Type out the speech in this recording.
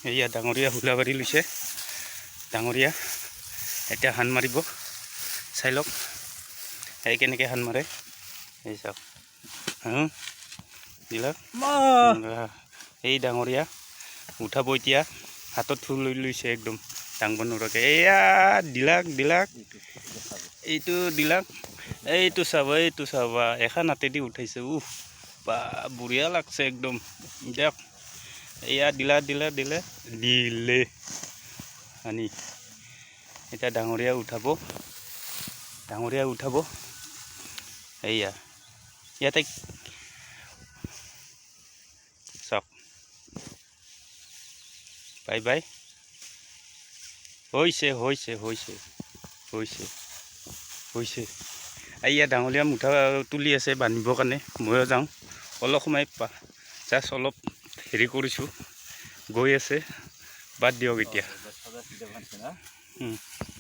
এয়া ডাঙৰীয়া হুলা বাঢ়ি লৈছে ডাঙৰীয়া এতিয়া হান মাৰিব চাই লওক এই কেনেকৈ হান মাৰে এই চাওক দিলাক এই ডাঙৰীয়া উঠাব এতিয়া হাতত থু লৈ লৈছে একদম ডাঙৰ নোৰাকে এয়া দিলাক এইটো দিলাক এইটো চাবা এখন হাতেদি উঠাইছে বা বঢ়িয়া লাগছে একদম দিয়ক এয়া দিলে আনি এতিয়া ডাঙৰীয়া উঠাব এয়া ইয়াতে চাওক বাই হৈছে এয়া ডাঙৰীয়া মুঠা তুলি আছে বান্ধিবৰ কাৰণে ময়ো যাওঁ অলপ সময় জাষ্ট অলপ হেৰি কৰিছোঁ গৈ আছে বাদ দিয়ক এতিয়া